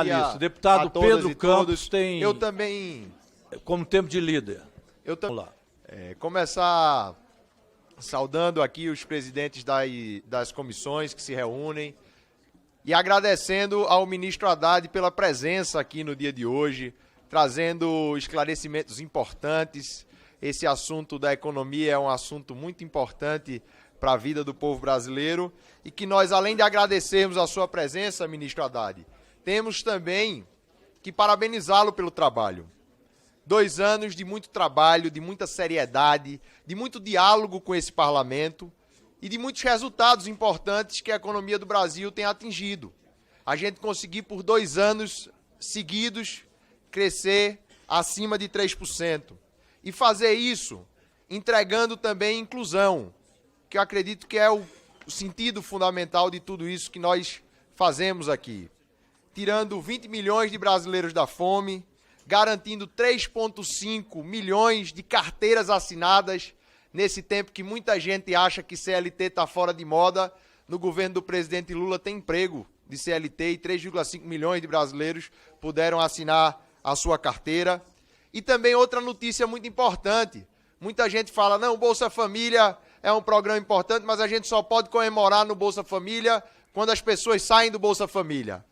Isso. Deputado Pedro Campos tem, eu também, como tempo de líder. Vamos lá. Começar saudando aqui os presidentes das comissões que se reúnem e agradecendo ao ministro Haddad pela presença aqui no dia de hoje, trazendo esclarecimentos importantes. Esse assunto da economia é um assunto muito importante para a vida do povo brasileiro e que nós, além de agradecermos a sua presença, ministro Haddad, temos também que parabenizá-lo pelo trabalho. 2 anos de muito trabalho, de muita seriedade, de muito diálogo com esse parlamento e de muitos resultados importantes que a economia do Brasil tem atingido. A gente conseguiu, por 2 anos seguidos, crescer acima de 3%. E fazer isso entregando também inclusão, que eu acredito que é o sentido fundamental de tudo isso que nós fazemos aqui. Tirando 20 milhões de brasileiros da fome, garantindo 3,5 milhões de carteiras assinadas, nesse tempo que muita gente acha que CLT está fora de moda. No governo do presidente Lula tem emprego de CLT e 3,5 milhões de brasileiros puderam assinar a sua carteira. E também outra notícia muito importante. Muita gente fala, não, o Bolsa Família é um programa importante, mas a gente só pode comemorar no Bolsa Família quando as pessoas saem do Bolsa Família.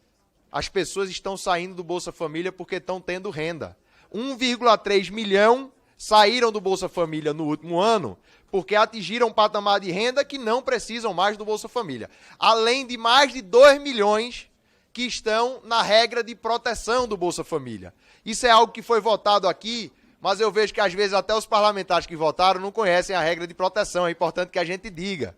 As pessoas estão saindo do Bolsa Família porque estão tendo renda. 1,3 milhão saíram do Bolsa Família no último ano porque atingiram um patamar de renda que não precisam mais do Bolsa Família. Além de mais de 2 milhões que estão na regra de proteção do Bolsa Família. Isso é algo que foi votado aqui, mas eu vejo que às vezes até os parlamentares que votaram não conhecem a regra de proteção. É importante que a gente diga.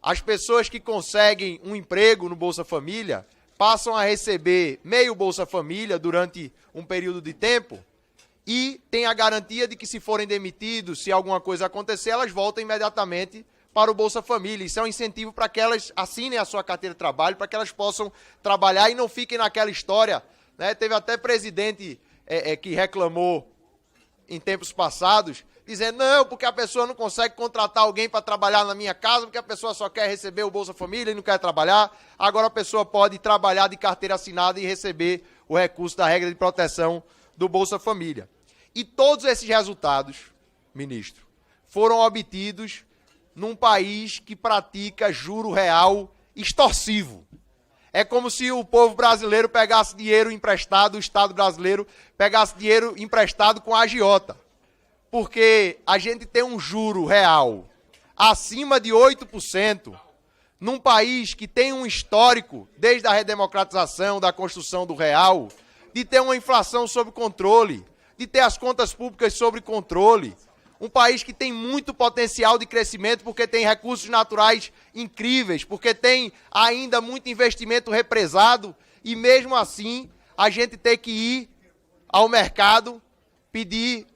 As pessoas que conseguem um emprego no Bolsa Família passam a receber meio Bolsa Família durante um período de tempo e tem a garantia de que, se forem demitidos, se alguma coisa acontecer, elas voltam imediatamente para o Bolsa Família. Isso é um incentivo para que elas assinem a sua carteira de trabalho, para que elas possam trabalhar e não fiquem naquela história, né? Teve até presidente que reclamou em tempos passados, dizendo, não, porque a pessoa não consegue contratar alguém para trabalhar na minha casa, porque a pessoa só quer receber o Bolsa Família e não quer trabalhar. Agora a pessoa pode trabalhar de carteira assinada e receber o recurso da regra de proteção do Bolsa Família. E todos esses resultados, ministro, foram obtidos num país que pratica juro real extorsivo. É como se o povo brasileiro pegasse dinheiro emprestado, o Estado brasileiro pegasse dinheiro emprestado com a agiota. Porque a gente tem um juro real acima de 8%, num país que tem um histórico, desde a redemocratização, da construção do real, de ter uma inflação sob controle, de ter as contas públicas sob controle. Um país que tem muito potencial de crescimento, porque tem recursos naturais incríveis, porque tem ainda muito investimento represado, e mesmo assim a gente tem que ir ao mercado pedir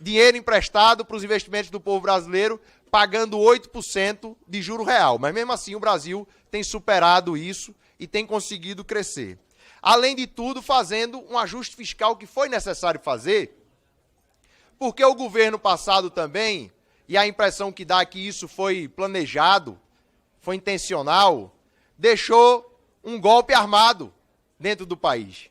dinheiro emprestado para os investimentos do povo brasileiro, pagando 8% de juro real. Mas mesmo assim o Brasil tem superado isso e tem conseguido crescer. Além de tudo, fazendo um ajuste fiscal que foi necessário fazer, porque o governo passado também, e a impressão que dá é que isso foi planejado, foi intencional, deixou um golpe armado dentro do país.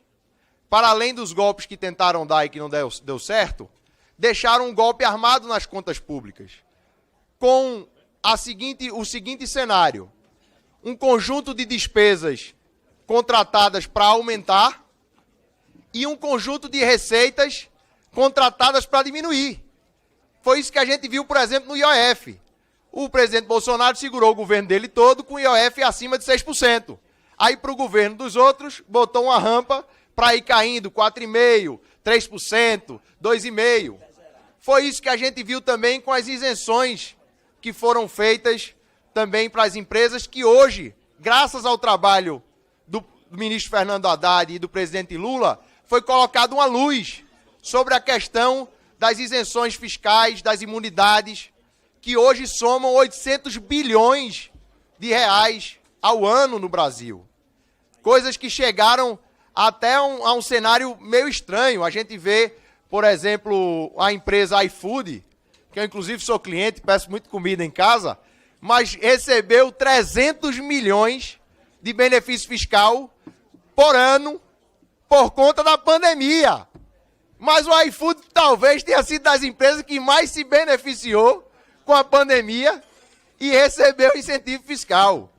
Para além dos golpes que tentaram dar e que não deu certo, deixaram um golpe armado nas contas públicas, com o seguinte cenário: um conjunto de despesas contratadas para aumentar e um conjunto de receitas contratadas para diminuir. Foi isso que a gente viu, por exemplo, no IOF. O presidente Bolsonaro segurou o governo dele todo com o IOF acima de 6%. Aí, para o governo dos outros, botou uma rampa para ir caindo 4,5%, 3%, 2,5%. Foi isso que a gente viu também com as isenções que foram feitas também para as empresas, que hoje, graças ao trabalho do ministro Fernando Haddad e do presidente Lula, foi colocada uma luz sobre a questão das isenções fiscais, das imunidades, que hoje somam 800 bilhões de reais ao ano no Brasil. Coisas que chegaram até a um cenário meio estranho. A gente vê, por exemplo, a empresa iFood, que eu inclusive sou cliente, peço muito comida em casa, mas recebeu 300 milhões de benefício fiscal por ano por conta da pandemia. Mas o iFood talvez tenha sido das empresas que mais se beneficiou com a pandemia e recebeu incentivo fiscal.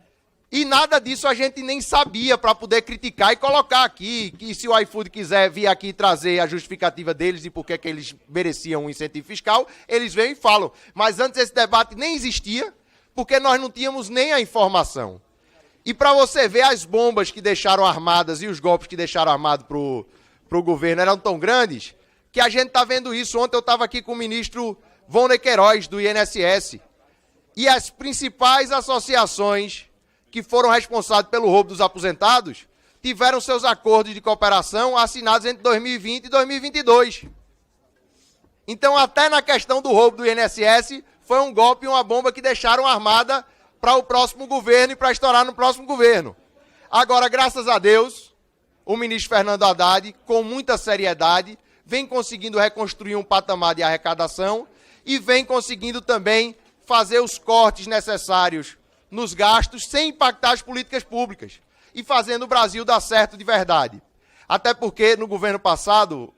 E nada disso a gente nem sabia para poder criticar e colocar aqui, que se o iFood quiser vir aqui trazer a justificativa deles e por que eles mereciam um incentivo fiscal, eles vêm e falam. Mas antes esse debate nem existia, porque nós não tínhamos nem a informação. E para você ver, as bombas que deixaram armadas e os golpes que deixaram armado para o governo eram tão grandes, que a gente está vendo isso. Ontem eu estava aqui com o ministro Volney Queiroz, do INSS, e as principais associações que foram responsáveis pelo roubo dos aposentados tiveram seus acordos de cooperação assinados entre 2020 e 2022. Então, até na questão do roubo do INSS, foi um golpe e uma bomba que deixaram armada para o próximo governo e para estourar no próximo governo. Agora, graças a Deus, o ministro Fernando Haddad, com muita seriedade, vem conseguindo reconstruir um patamar de arrecadação e vem conseguindo também fazer os cortes necessários nos gastos sem impactar as políticas públicas e fazendo o Brasil dar certo de verdade. Até porque no governo passado,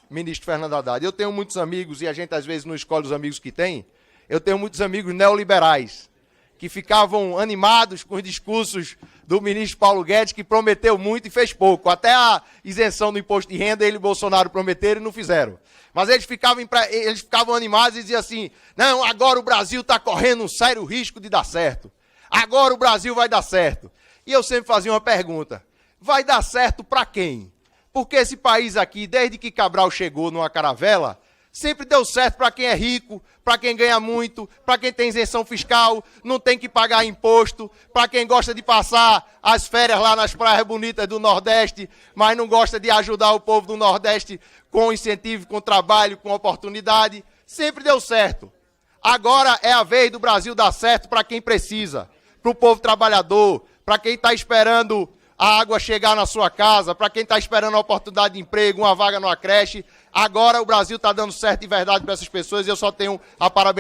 ministro Fernando Haddad, eu tenho muitos amigos, e a gente às vezes não escolhe os amigos que tem, eu tenho muitos amigos neoliberais, que ficavam animados com os discursos do ministro Paulo Guedes, que prometeu muito e fez pouco. Até a isenção do imposto de renda, ele e Bolsonaro prometeram e não fizeram. Mas eles ficavam animados e diziam assim, não, agora o Brasil está correndo um sério risco de dar certo. Agora o Brasil vai dar certo. E eu sempre fazia uma pergunta, vai dar certo para quem? Porque esse país aqui, desde que Cabral chegou numa caravela, sempre deu certo para quem é rico, para quem ganha muito, para quem tem isenção fiscal, não tem que pagar imposto, para quem gosta de passar as férias lá nas praias bonitas do Nordeste, mas não gosta de ajudar o povo do Nordeste com incentivo, com trabalho, com oportunidade. Sempre deu certo. Agora é a vez do Brasil dar certo para quem precisa, para o povo trabalhador, para quem está esperando a água chegar na sua casa, para quem está esperando a oportunidade de emprego, uma vaga numa creche. Agora o Brasil está dando certo de verdade para essas pessoas e eu só tenho a parabenizar.